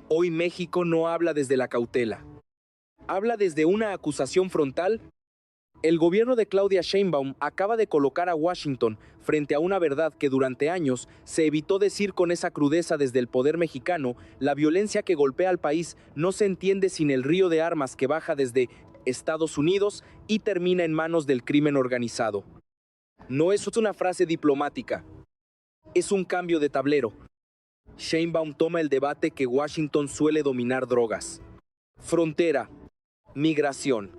Hoy México no habla desde la cautela. Habla desde una acusación frontal. El gobierno de Claudia Sheinbaum acaba de colocar a Washington frente a una verdad que durante años se evitó decir con esa crudeza desde el poder mexicano. La violencia que golpea al país no se entiende sin el río de armas que baja desde Estados Unidos y termina en manos del crimen organizado. No es una frase diplomática, es un cambio de tablero. Sheinbaum toma el debate que Washington suele dominar: drogas, frontera, migración,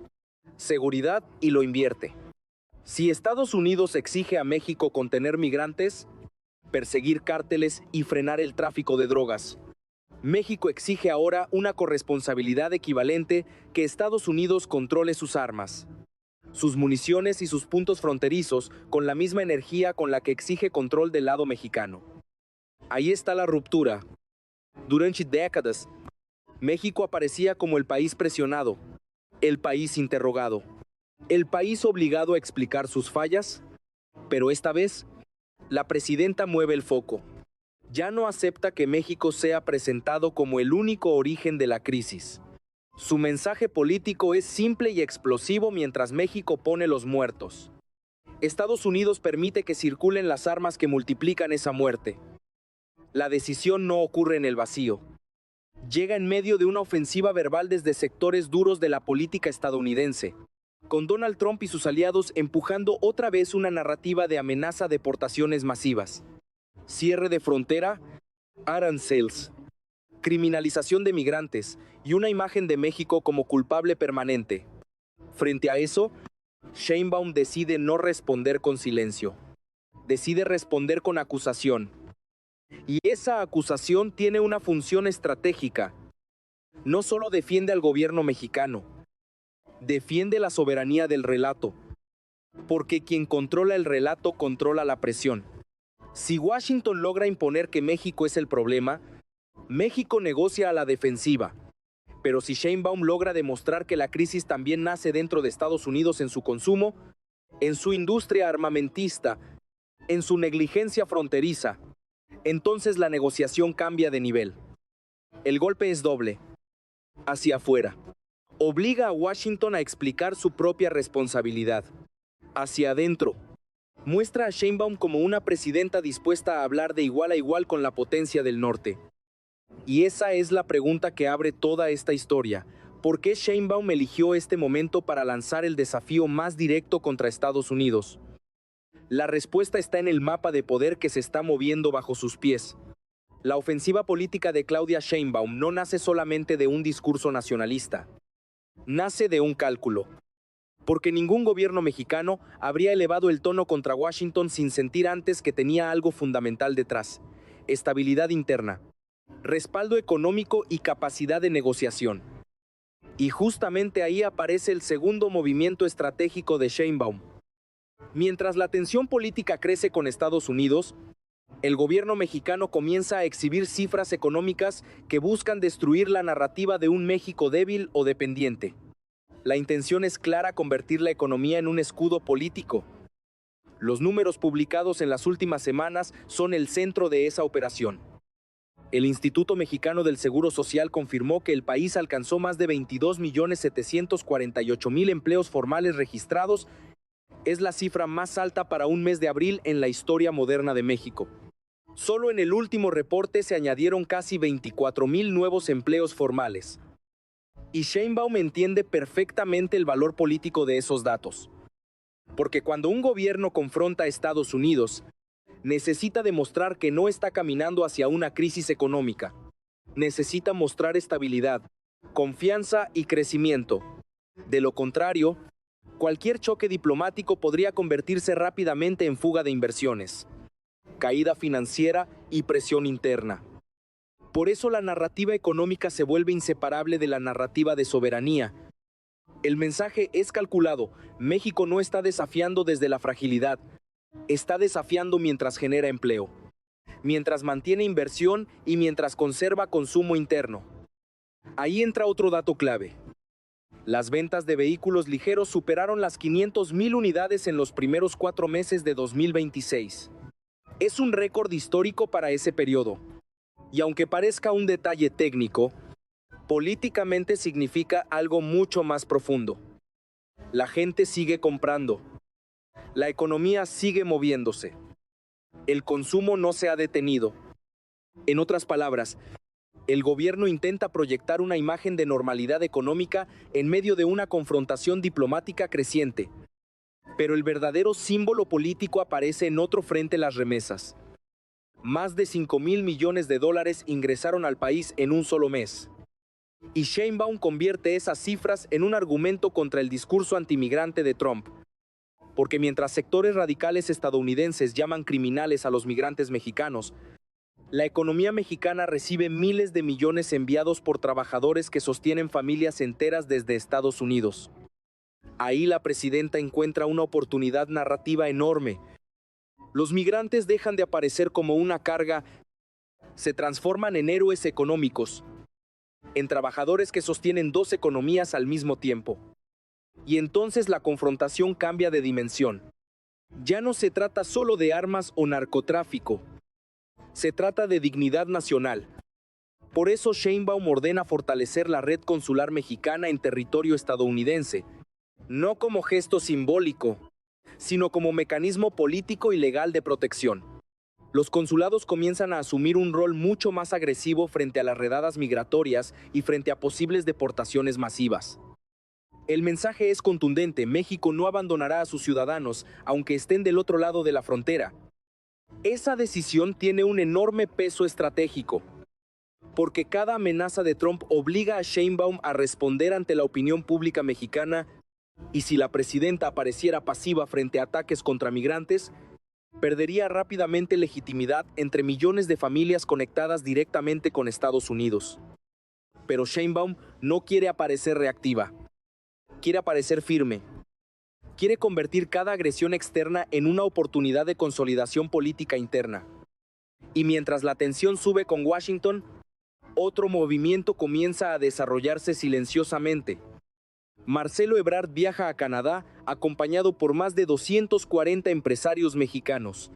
seguridad, y lo invierte. Si Estados Unidos exige a México contener migrantes, perseguir cárteles y frenar el tráfico de drogas, México exige ahora una corresponsabilidad equivalente: que Estados Unidos controle sus armas, sus municiones y sus puntos fronterizos con la misma energía con la que exige control del lado mexicano. Ahí está la ruptura. Durante décadas, México aparecía como el país presionado, el país interrogado, el país obligado a explicar sus fallas, pero esta vez, la presidenta mueve el foco. Ya no acepta que México sea presentado como el único origen de la crisis. Su mensaje político es simple y explosivo: mientras México pone los muertos, Estados Unidos permite que circulen las armas que multiplican esa muerte. La decisión no ocurre en el vacío. Llega en medio de una ofensiva verbal desde sectores duros de la política estadounidense, con Donald Trump y sus aliados empujando otra vez una narrativa de amenaza a deportaciones masivas, cierre de frontera, aranceles, criminalización de migrantes y una imagen de México como culpable permanente. Frente a eso, Sheinbaum decide no responder con silencio. Decide responder con acusación. Y esa acusación tiene una función estratégica. No solo defiende al gobierno mexicano, defiende la soberanía del relato. Porque quien controla el relato controla la presión. Si Washington logra imponer que México es el problema, México negocia a la defensiva. Pero si Sheinbaum logra demostrar que la crisis también nace dentro de Estados Unidos, en su consumo, en su industria armamentista, en su negligencia fronteriza, entonces la negociación cambia de nivel. El golpe es doble. Hacia afuera, obliga a Washington a explicar su propia responsabilidad. Hacia adentro, muestra a Sheinbaum como una presidenta dispuesta a hablar de igual a igual con la potencia del norte. Y esa es la pregunta que abre toda esta historia. ¿Por qué Sheinbaum eligió este momento para lanzar el desafío más directo contra Estados Unidos? La respuesta está en el mapa de poder que se está moviendo bajo sus pies. La ofensiva política de Claudia Sheinbaum no nace solamente de un discurso nacionalista. Nace de un cálculo. Porque ningún gobierno mexicano habría elevado el tono contra Washington sin sentir antes que tenía algo fundamental detrás: estabilidad interna, respaldo económico y capacidad de negociación. Y justamente ahí aparece el segundo movimiento estratégico de Sheinbaum. Mientras la tensión política crece con Estados Unidos, el gobierno mexicano comienza a exhibir cifras económicas que buscan destruir la narrativa de un México débil o dependiente. La intención es clara: convertir la economía en un escudo político. Los números publicados en las últimas semanas son el centro de esa operación. El Instituto Mexicano del Seguro Social confirmó que el país alcanzó más de 22.748.000 empleos formales registrados. Es la cifra más alta para un mes de abril en la historia moderna de México. Solo en el último reporte se añadieron casi 24.000 nuevos empleos formales. Y Sheinbaum entiende perfectamente el valor político de esos datos. Porque cuando un gobierno confronta a Estados Unidos, necesita demostrar que no está caminando hacia una crisis económica. Necesita mostrar estabilidad, confianza y crecimiento. De lo contrario, cualquier choque diplomático podría convertirse rápidamente en fuga de inversiones, caída financiera y presión interna. Por eso la narrativa económica se vuelve inseparable de la narrativa de soberanía. El mensaje es calculado: México no está desafiando desde la fragilidad, está desafiando mientras genera empleo, mientras mantiene inversión y mientras conserva consumo interno. Ahí entra otro dato clave. Las ventas de vehículos ligeros superaron las 500.000 unidades en los primeros 4 meses de 2026. Es un récord histórico para ese periodo. Y aunque parezca un detalle técnico, políticamente significa algo mucho más profundo. La gente sigue comprando. La economía sigue moviéndose. El consumo no se ha detenido. En otras palabras, el gobierno intenta proyectar una imagen de normalidad económica en medio de una confrontación diplomática creciente. Pero el verdadero símbolo político aparece en otro frente: las remesas. Más de 5.000 millones de dólares ingresaron al país en un solo mes. Y Sheinbaum convierte esas cifras en un argumento contra el discurso antimigrante de Trump. Porque mientras sectores radicales estadounidenses llaman criminales a los migrantes mexicanos, la economía mexicana recibe miles de millones enviados por trabajadores que sostienen familias enteras desde Estados Unidos. Ahí la presidenta encuentra una oportunidad narrativa enorme. Los migrantes dejan de aparecer como una carga, se transforman en héroes económicos, en trabajadores que sostienen dos economías al mismo tiempo. Y entonces la confrontación cambia de dimensión. Ya no se trata solo de armas o narcotráfico. Se trata de dignidad nacional. Por eso Sheinbaum ordena fortalecer la red consular mexicana en territorio estadounidense, no como gesto simbólico, sino como mecanismo político y legal de protección. Los consulados comienzan a asumir un rol mucho más agresivo frente a las redadas migratorias y frente a posibles deportaciones masivas. El mensaje es contundente: México no abandonará a sus ciudadanos, aunque estén del otro lado de la frontera. Esa decisión tiene un enorme peso estratégico, porque cada amenaza de Trump obliga a Sheinbaum a responder ante la opinión pública mexicana, y si la presidenta apareciera pasiva frente a ataques contra migrantes, perdería rápidamente legitimidad entre millones de familias conectadas directamente con Estados Unidos. Pero Sheinbaum no quiere aparecer reactiva. Quiere aparecer firme. Quiere convertir cada agresión externa en una oportunidad de consolidación política interna. Y mientras la tensión sube con Washington, otro movimiento comienza a desarrollarse silenciosamente. Marcelo Ebrard viaja a Canadá acompañado por más de 240 empresarios mexicanos.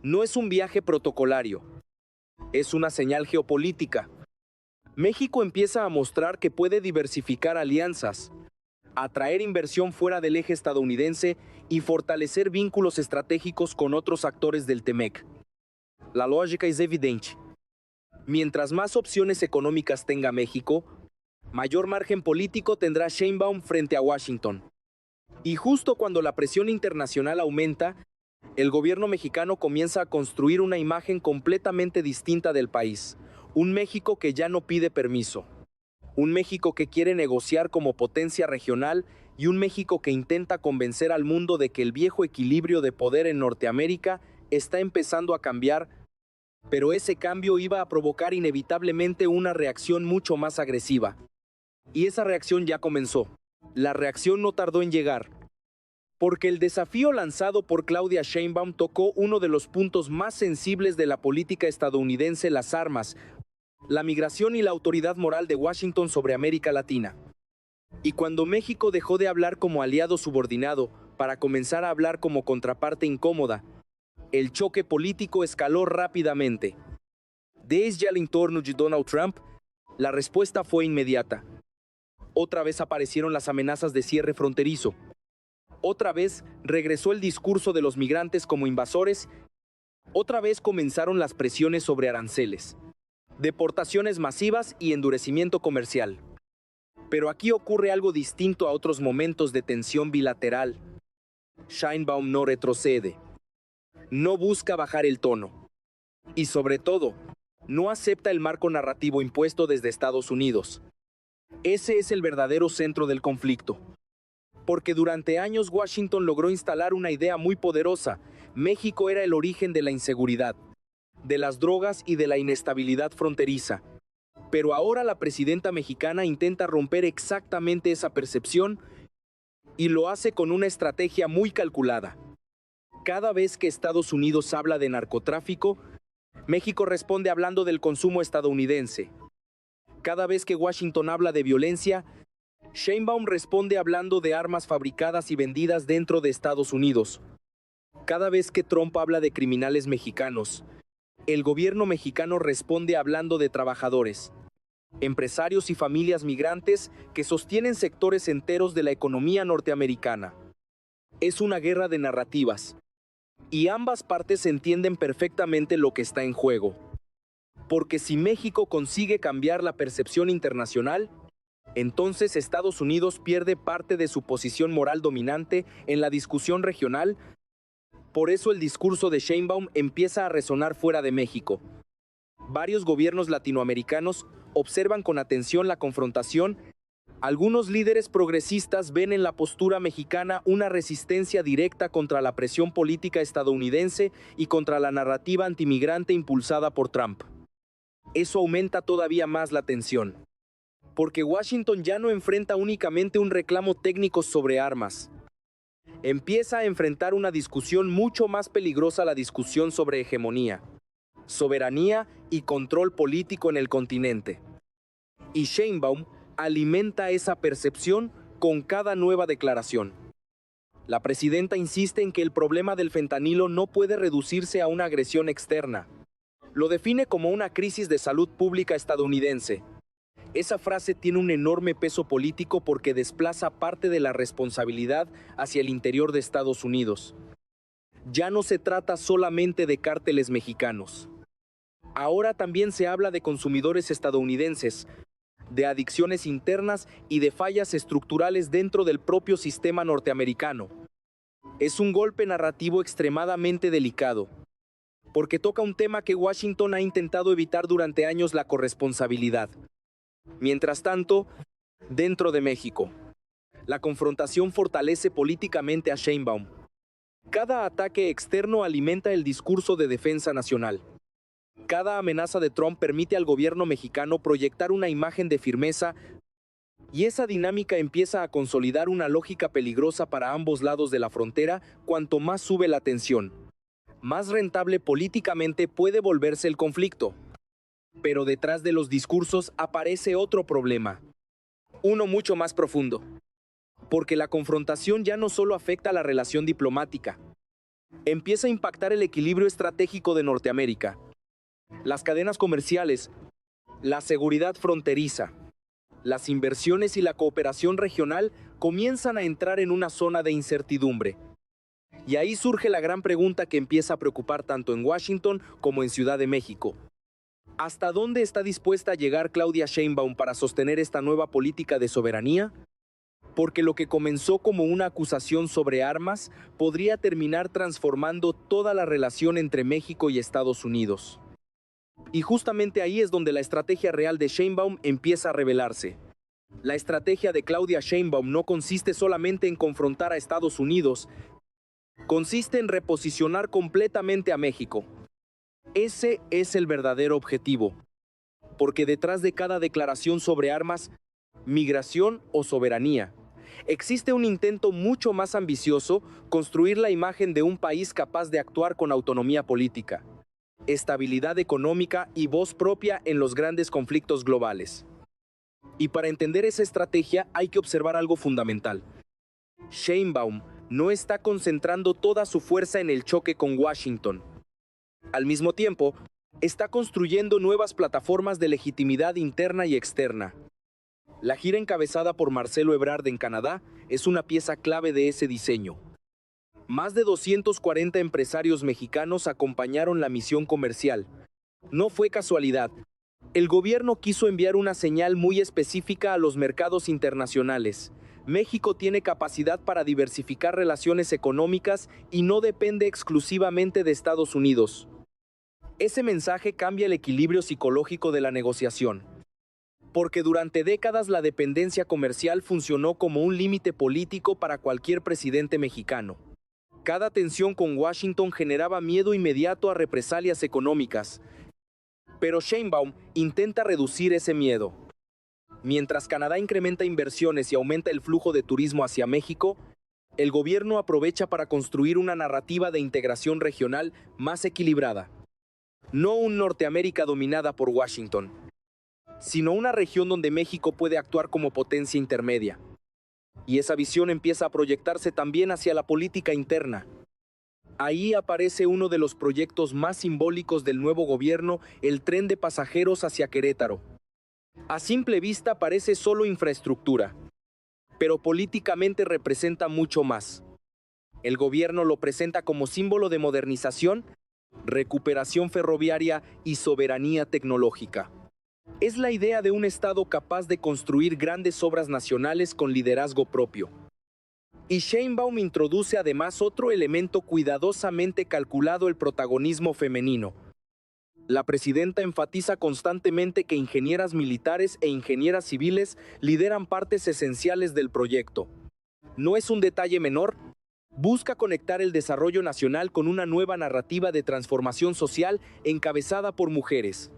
No es un viaje protocolario, es una señal geopolítica. México empieza a mostrar que puede diversificar alianzas, atraer inversión fuera del eje estadounidense y fortalecer vínculos estratégicos con otros actores del TEMEC. La lógica es evidente. Mientras más opciones económicas tenga México, mayor margen político tendrá Sheinbaum frente a Washington. Y justo cuando la presión internacional aumenta, el gobierno mexicano comienza a construir una imagen completamente distinta del país. Un México que ya no pide permiso. Un México que quiere negociar como potencia regional y un México que intenta convencer al mundo de que el viejo equilibrio de poder en Norteamérica está empezando a cambiar, pero ese cambio iba a provocar inevitablemente una reacción mucho más agresiva. Y esa reacción ya comenzó. La reacción no tardó en llegar, porque el desafío lanzado por Claudia Sheinbaum tocó uno de los puntos más sensibles de la política estadounidense: las armas, la migración y la autoridad moral de Washington sobre América Latina. Y cuando México dejó de hablar como aliado subordinado para comenzar a hablar como contraparte incómoda, el choque político escaló rápidamente. Desde el entorno de Donald Trump, la respuesta fue inmediata. Otra vez aparecieron las amenazas de cierre fronterizo. Otra vez regresó el discurso de los migrantes como invasores. Otra vez comenzaron las presiones sobre aranceles, deportaciones masivas y endurecimiento comercial. Pero aquí ocurre algo distinto a otros momentos de tensión bilateral. Sheinbaum no retrocede. No busca bajar el tono. Y sobre todo, no acepta el marco narrativo impuesto desde Estados Unidos. Ese es el verdadero centro del conflicto. Porque durante años Washington logró instalar una idea muy poderosa: México era el origen de la inseguridad, de las drogas y de la inestabilidad fronteriza. Pero ahora la presidenta mexicana intenta romper exactamente esa percepción, y lo hace con una estrategia muy calculada. Cada vez que Estados Unidos habla de narcotráfico, México responde hablando del consumo estadounidense. Cada vez que Washington habla de violencia, Sheinbaum responde hablando de armas fabricadas y vendidas dentro de Estados Unidos. Cada vez que Trump habla de criminales mexicanos, El gobierno mexicano responde hablando de trabajadores, empresarios y familias migrantes que sostienen sectores enteros de la economía norteamericana. Es una guerra de narrativas, y ambas partes entienden perfectamente lo que está en juego. Porque si México consigue cambiar la percepción internacional, entonces Estados Unidos pierde parte de su posición moral dominante en la discusión regional. Por eso el discurso de Sheinbaum empieza a resonar fuera de México. Varios gobiernos latinoamericanos observan con atención la confrontación. Algunos líderes progresistas ven en la postura mexicana una resistencia directa contra la presión política estadounidense y contra la narrativa antimigrante impulsada por Trump. Eso aumenta todavía más la tensión, porque Washington ya no enfrenta únicamente un reclamo técnico sobre armas. Empieza a enfrentar una discusión mucho más peligrosa, la discusión sobre hegemonía, soberanía y control político en el continente. Y Sheinbaum alimenta esa percepción con cada nueva declaración. La presidenta insiste en que el problema del fentanilo no puede reducirse a una agresión externa. Lo define como una crisis de salud pública estadounidense. Esa frase tiene un enorme peso político porque desplaza parte de la responsabilidad hacia el interior de Estados Unidos. Ya no se trata solamente de cárteles mexicanos. Ahora también se habla de consumidores estadounidenses, de adicciones internas y de fallas estructurales dentro del propio sistema norteamericano. Es un golpe narrativo extremadamente delicado, porque toca un tema que Washington ha intentado evitar durante años: la corresponsabilidad. Mientras tanto, dentro de México, la confrontación fortalece políticamente a Sheinbaum. Cada ataque externo alimenta el discurso de defensa nacional. Cada amenaza de Trump permite al gobierno mexicano proyectar una imagen de firmeza, y esa dinámica empieza a consolidar una lógica peligrosa para ambos lados de la frontera. Cuanto más sube la tensión, más rentable políticamente puede volverse el conflicto. Pero detrás de los discursos aparece otro problema, uno mucho más profundo. Porque la confrontación ya no solo afecta a la relación diplomática, empieza a impactar el equilibrio estratégico de Norteamérica. Las cadenas comerciales, la seguridad fronteriza, las inversiones y la cooperación regional comienzan a entrar en una zona de incertidumbre. Y ahí surge la gran pregunta que empieza a preocupar tanto en Washington como en Ciudad de México. ¿Hasta dónde está dispuesta a llegar Claudia Sheinbaum para sostener esta nueva política de soberanía? Porque lo que comenzó como una acusación sobre armas podría terminar transformando toda la relación entre México y Estados Unidos. Y justamente ahí es donde la estrategia real de Sheinbaum empieza a revelarse. La estrategia de Claudia Sheinbaum no consiste solamente en confrontar a Estados Unidos, consiste en reposicionar completamente a México. Ese es el verdadero objetivo, porque detrás de cada declaración sobre armas, migración o soberanía, existe un intento mucho más ambicioso: construir la imagen de un país capaz de actuar con autonomía política, estabilidad económica y voz propia en los grandes conflictos globales. Y para entender esa estrategia hay que observar algo fundamental. Sheinbaum no está concentrando toda su fuerza en el choque con Washington. Al mismo tiempo, está construyendo nuevas plataformas de legitimidad interna y externa. La gira encabezada por Marcelo Ebrard en Canadá es una pieza clave de ese diseño. Más de 240 empresarios mexicanos acompañaron la misión comercial. No fue casualidad. El gobierno quiso enviar una señal muy específica a los mercados internacionales. México tiene capacidad para diversificar relaciones económicas y no depende exclusivamente de Estados Unidos. Ese mensaje cambia el equilibrio psicológico de la negociación. Porque durante décadas la dependencia comercial funcionó como un límite político para cualquier presidente mexicano. Cada tensión con Washington generaba miedo inmediato a represalias económicas. Pero Sheinbaum intenta reducir ese miedo. Mientras Canadá incrementa inversiones y aumenta el flujo de turismo hacia México, el gobierno aprovecha para construir una narrativa de integración regional más equilibrada. No un Norteamérica dominada por Washington, sino una región donde México puede actuar como potencia intermedia. Y esa visión empieza a proyectarse también hacia la política interna. Ahí aparece uno de los proyectos más simbólicos del nuevo gobierno, el tren de pasajeros hacia Querétaro. A simple vista parece solo infraestructura, pero políticamente representa mucho más. El gobierno lo presenta como símbolo de modernización, recuperación ferroviaria y soberanía tecnológica. Es la idea de un Estado capaz de construir grandes obras nacionales con liderazgo propio. Y Sheinbaum introduce además otro elemento cuidadosamente calculado: el protagonismo femenino. La presidenta enfatiza constantemente que ingenieras militares e ingenieras civiles lideran partes esenciales del proyecto. No es un detalle menor. Busca conectar el desarrollo nacional con una nueva narrativa de transformación social encabezada por mujeres.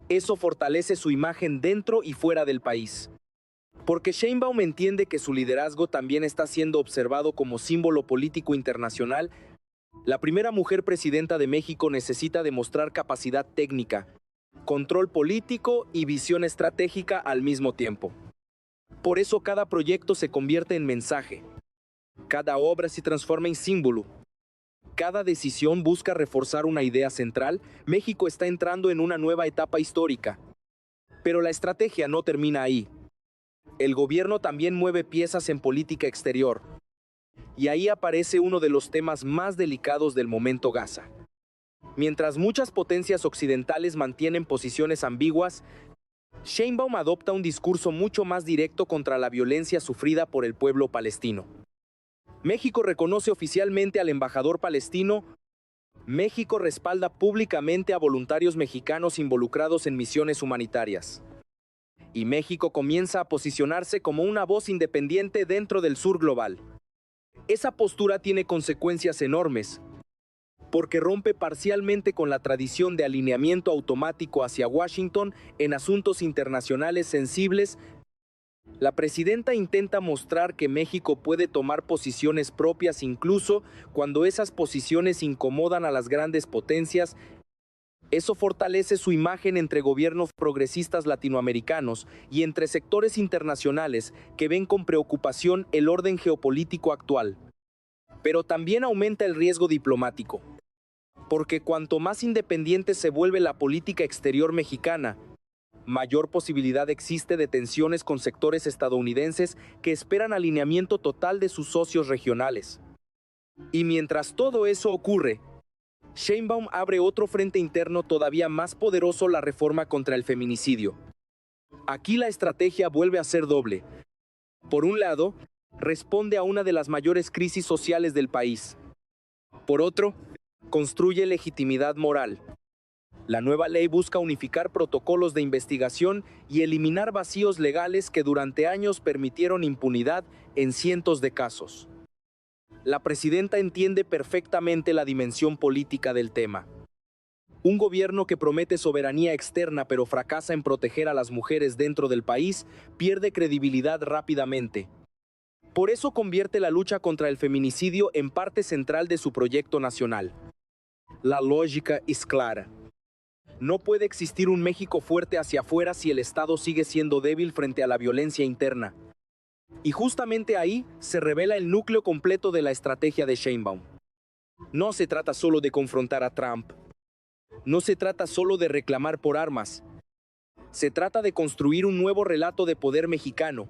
Eso fortalece su imagen dentro y fuera del país. Porque Sheinbaum entiende que su liderazgo también está siendo observado como símbolo político internacional. La primera mujer presidenta de México necesita demostrar capacidad técnica, control político y visión estratégica al mismo tiempo. Por eso cada proyecto se convierte en mensaje. Cada obra se transforma en símbolo. Cada decisión busca reforzar una idea central. México está entrando en una nueva etapa histórica. Pero la estrategia no termina ahí. El gobierno también mueve piezas en política exterior. Y ahí aparece uno de los temas más delicados del momento: Gaza. Mientras muchas potencias occidentales mantienen posiciones ambiguas, Sheinbaum adopta un discurso mucho más directo contra la violencia sufrida por el pueblo palestino. México reconoce oficialmente al embajador palestino. México respalda públicamente a voluntarios mexicanos involucrados en misiones humanitarias. Y México comienza a posicionarse como una voz independiente dentro del sur global. Esa postura tiene consecuencias enormes, porque rompe parcialmente con la tradición de alineamiento automático hacia Washington en asuntos internacionales sensibles. La presidenta intenta mostrar que México puede tomar posiciones propias incluso cuando esas posiciones incomodan a las grandes potencias. Eso fortalece su imagen entre gobiernos progresistas latinoamericanos y entre sectores internacionales que ven con preocupación el orden geopolítico actual. Pero también aumenta el riesgo diplomático, porque cuanto más independiente se vuelve la política exterior mexicana, mayor posibilidad existe de tensiones con sectores estadounidenses que esperan alineamiento total de sus socios regionales. Y mientras todo eso ocurre, Sheinbaum abre otro frente interno todavía más poderoso: la reforma contra el feminicidio. Aquí la estrategia vuelve a ser doble. Por un lado, responde a una de las mayores crisis sociales del país. Por otro, construye legitimidad moral. La nueva ley busca unificar protocolos de investigación y eliminar vacíos legales que durante años permitieron impunidad en cientos de casos. La presidenta entiende perfectamente la dimensión política del tema. Un gobierno que promete soberanía externa pero fracasa en proteger a las mujeres dentro del país pierde credibilidad rápidamente. Por eso convierte la lucha contra el feminicidio en parte central de su proyecto nacional. La lógica es clara. No puede existir un México fuerte hacia afuera si el Estado sigue siendo débil frente a la violencia interna. Y justamente ahí se revela el núcleo completo de la estrategia de Sheinbaum. No se trata solo de confrontar a Trump. No se trata solo de reclamar por armas. Se trata de construir un nuevo relato de poder mexicano.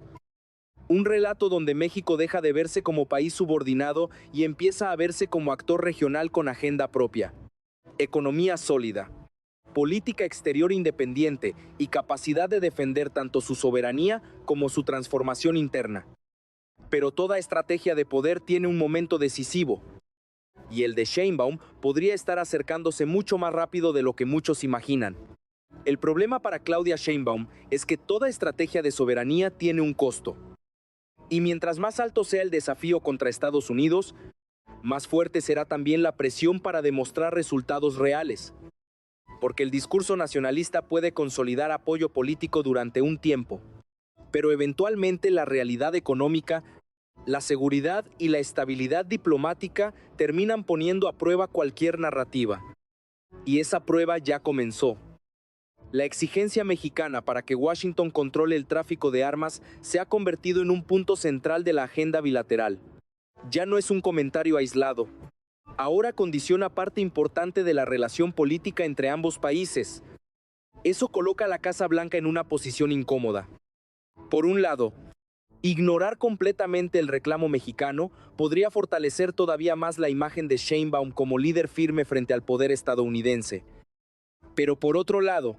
Un relato donde México deja de verse como país subordinado y empieza a verse como actor regional con agenda propia. Economía sólida, política exterior independiente y capacidad de defender tanto su soberanía como su transformación interna. Pero toda estrategia de poder tiene un momento decisivo, y el de Sheinbaum podría estar acercándose mucho más rápido de lo que muchos imaginan. El problema para Claudia Sheinbaum es que toda estrategia de soberanía tiene un costo. Y mientras más alto sea el desafío contra Estados Unidos, más fuerte será también la presión para demostrar resultados reales. Porque el discurso nacionalista puede consolidar apoyo político durante un tiempo, pero eventualmente la realidad económica, la seguridad y la estabilidad diplomática terminan poniendo a prueba cualquier narrativa. Y esa prueba ya comenzó. La exigencia mexicana para que Washington controle el tráfico de armas se ha convertido en un punto central de la agenda bilateral. Ya no es un comentario aislado. ahora condiciona parte importante de la relación política entre ambos países. Eso coloca a la Casa Blanca en una posición incómoda. Por un lado, ignorar completamente el reclamo mexicano podría fortalecer todavía más la imagen de Sheinbaum como líder firme frente al poder estadounidense. Pero por otro lado,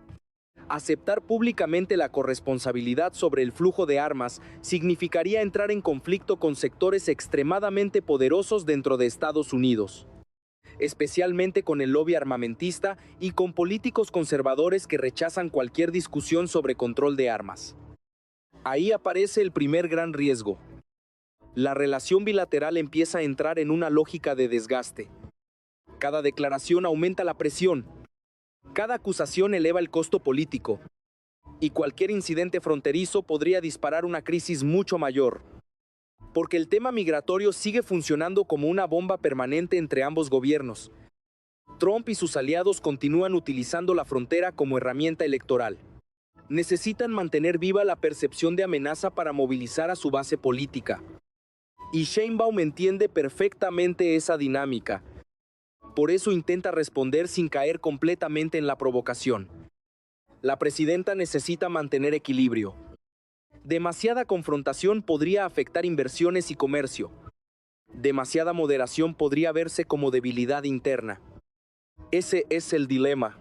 aceptar públicamente la corresponsabilidad sobre el flujo de armas significaría entrar en conflicto con sectores extremadamente poderosos dentro de Estados Unidos, especialmente con el lobby armamentista y con políticos conservadores que rechazan cualquier discusión sobre control de armas. Ahí aparece el primer gran riesgo. La relación bilateral empieza a entrar en una lógica de desgaste. Cada declaración aumenta la presión. Cada acusación eleva el costo político. Y cualquier incidente fronterizo podría disparar una crisis mucho mayor. Porque el tema migratorio sigue funcionando como una bomba permanente entre ambos gobiernos. Trump y sus aliados continúan utilizando la frontera como herramienta electoral. Necesitan mantener viva la percepción de amenaza para movilizar a su base política. Y Sheinbaum entiende perfectamente esa dinámica. Por eso intenta responder sin caer completamente en la provocación. La presidenta necesita mantener equilibrio. Demasiada confrontación podría afectar inversiones y comercio. Demasiada moderación podría verse como debilidad interna. Ese es el dilema.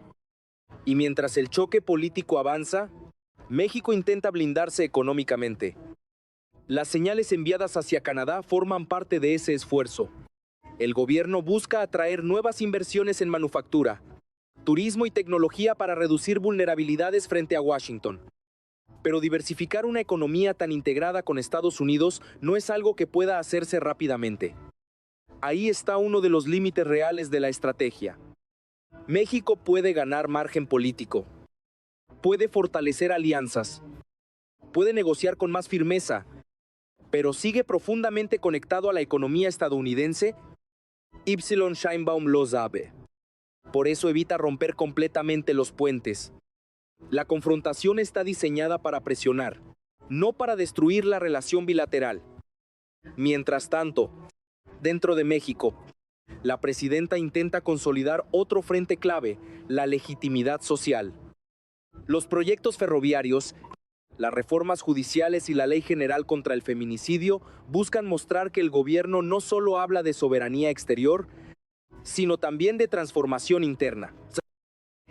Y mientras el choque político avanza, México intenta blindarse económicamente. Las señales enviadas hacia Canadá forman parte de ese esfuerzo. El gobierno busca atraer nuevas inversiones en manufactura, turismo y tecnología para reducir vulnerabilidades frente a Washington. Pero diversificar una economía tan integrada con Estados Unidos no es algo que pueda hacerse rápidamente. Ahí está uno de los límites reales de la estrategia. México puede ganar margen político, puede fortalecer alianzas, puede negociar con más firmeza, pero sigue profundamente conectado a la economía estadounidense. Sheinbaum lo sabe. Por eso evita romper completamente los puentes. La confrontación está diseñada para presionar, no para destruir la relación bilateral. Mientras tanto, dentro de México, la presidenta intenta consolidar otro frente clave, la legitimidad social. Los proyectos ferroviarios, las reformas judiciales y la ley general contra el feminicidio buscan mostrar que el gobierno no solo habla de soberanía exterior, sino también de transformación interna.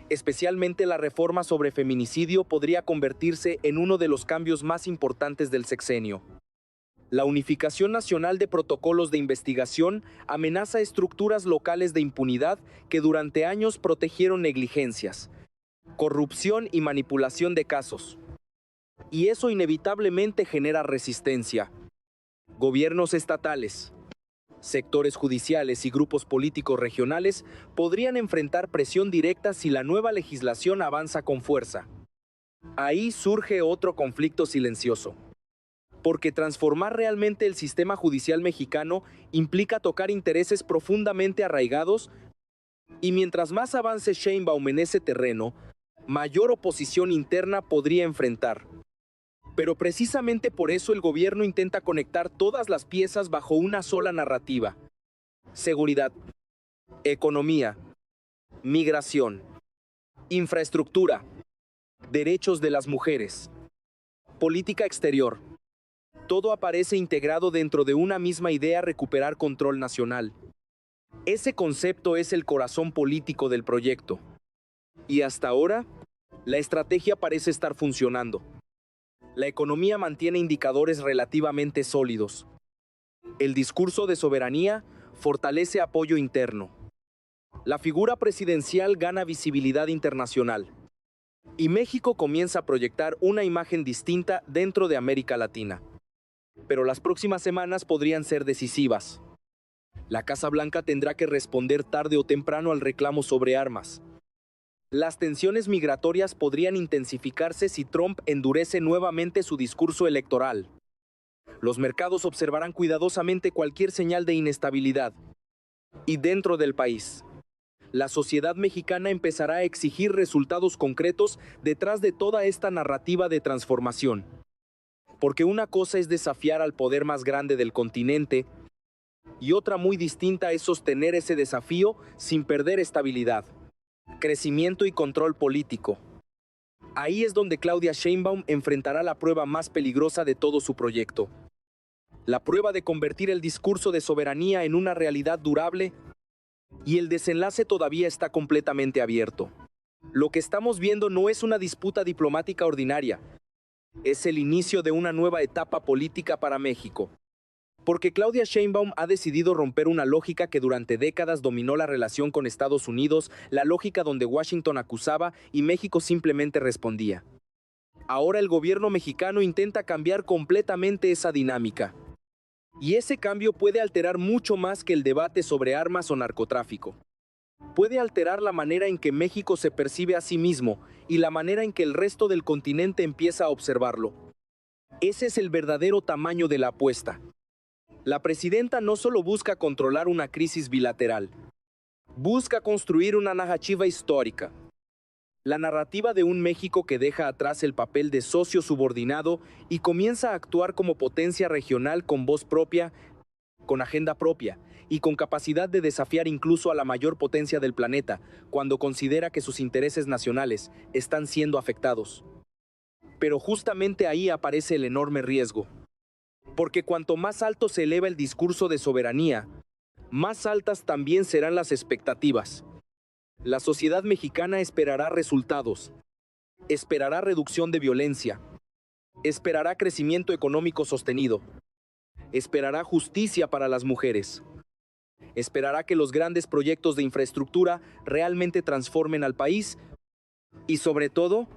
Especialmente la reforma sobre feminicidio podría convertirse en uno de los cambios más importantes del sexenio. La unificación nacional de protocolos de investigación amenaza estructuras locales de impunidad que durante años protegieron negligencias, corrupción y manipulación de casos. Y eso inevitablemente genera resistencia. Gobiernos estatales, sectores judiciales y grupos políticos regionales podrían enfrentar presión directa si la nueva legislación avanza con fuerza. Ahí surge otro conflicto silencioso. Porque transformar realmente el sistema judicial mexicano implica tocar intereses profundamente arraigados, y mientras más avance Sheinbaum en ese terreno, mayor oposición interna podría enfrentar. Pero precisamente por eso el gobierno intenta conectar todas las piezas bajo una sola narrativa: seguridad, economía, migración, infraestructura, derechos de las mujeres, política exterior. Todo aparece integrado dentro de una misma idea: recuperar control nacional. Ese concepto es el corazón político del proyecto. Y hasta ahora, la estrategia parece estar funcionando. La economía mantiene indicadores relativamente sólidos. El discurso de soberanía fortalece apoyo interno. La figura presidencial gana visibilidad internacional. Y México comienza a proyectar una imagen distinta dentro de América Latina. Pero las próximas semanas podrían ser decisivas. La Casa Blanca tendrá que responder tarde o temprano al reclamo sobre armas. Las tensiones migratorias podrían intensificarse si Trump endurece nuevamente su discurso electoral. Los mercados observarán cuidadosamente cualquier señal de inestabilidad. Y dentro del país, la sociedad mexicana empezará a exigir resultados concretos detrás de toda esta narrativa de transformación. Porque una cosa es desafiar al poder más grande del continente, Y otra muy distinta es sostener ese desafío sin perder estabilidad, crecimiento y control político. Ahí es donde Claudia Sheinbaum enfrentará la prueba más peligrosa de todo su proyecto. La prueba de convertir el discurso de soberanía en una realidad durable, y el desenlace todavía está completamente abierto. Lo que estamos viendo no es una disputa diplomática ordinaria, es el inicio de una nueva etapa política para México. Porque Claudia Sheinbaum ha decidido romper una lógica que durante décadas dominó la relación con Estados Unidos, la lógica donde Washington acusaba y México simplemente respondía. Ahora el gobierno mexicano intenta cambiar completamente esa dinámica. Y ese cambio puede alterar mucho más que el debate sobre armas o narcotráfico. Puede alterar la manera en que México se percibe a sí mismo y la manera en que el resto del continente empieza a observarlo. Ese es el verdadero tamaño de la apuesta. La presidenta no solo busca controlar una crisis bilateral, busca construir una narrativa histórica. La narrativa de un México que deja atrás el papel de socio subordinado y comienza a actuar como potencia regional con voz propia, con agenda propia y con capacidad de desafiar incluso a la mayor potencia del planeta cuando considera que sus intereses nacionales están siendo afectados. Pero justamente ahí aparece el enorme riesgo. Porque cuanto más alto se eleva el discurso de soberanía, más altas también serán las expectativas. La sociedad mexicana esperará resultados, esperará reducción de violencia, esperará crecimiento económico sostenido, esperará justicia para las mujeres, esperará que los grandes proyectos de infraestructura realmente transformen al país y, sobre todo,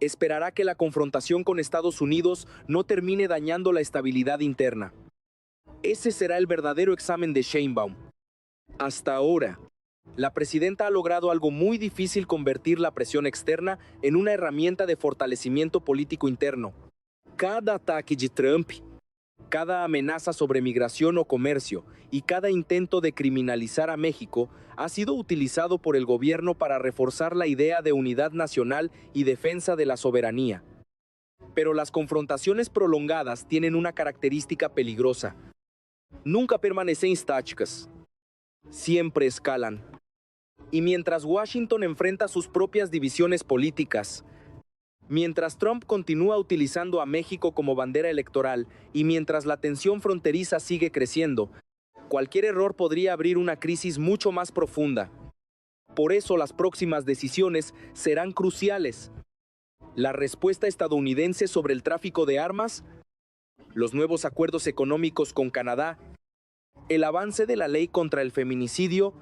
esperará que la confrontación con Estados Unidos no termine dañando la estabilidad interna. Ese será el verdadero examen de Sheinbaum. Hasta ahora, la presidenta ha logrado algo muy difícil: convertir la presión externa en una herramienta de fortalecimiento político interno. Cada ataque de Trump, cada amenaza sobre migración o comercio y cada intento de criminalizar a México ha sido utilizado por el gobierno para reforzar la idea de unidad nacional y defensa de la soberanía. Pero las confrontaciones prolongadas tienen una característica peligrosa. Nunca permanecen estáticas. Siempre escalan. Y mientras Washington enfrenta sus propias divisiones políticas, mientras Trump continúa utilizando a México como bandera electoral y mientras la tensión fronteriza sigue creciendo, cualquier error podría abrir una crisis mucho más profunda. Por eso las próximas decisiones serán cruciales. La respuesta estadounidense sobre el tráfico de armas, los nuevos acuerdos económicos con Canadá, el avance de la ley contra el feminicidio,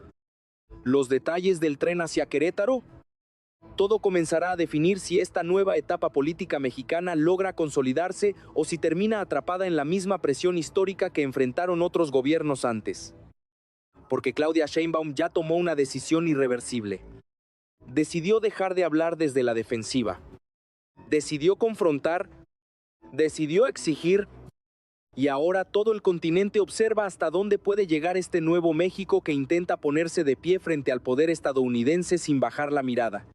los detalles del tren hacia Querétaro. Todo comenzará a definir si esta nueva etapa política mexicana logra consolidarse o si termina atrapada en la misma presión histórica que enfrentaron otros gobiernos antes. Porque Claudia Sheinbaum ya tomó una decisión irreversible. Decidió dejar de hablar desde la defensiva. Decidió confrontar, decidió exigir, y ahora todo el continente observa hasta dónde puede llegar este nuevo México que intenta ponerse de pie frente al poder estadounidense sin bajar la mirada.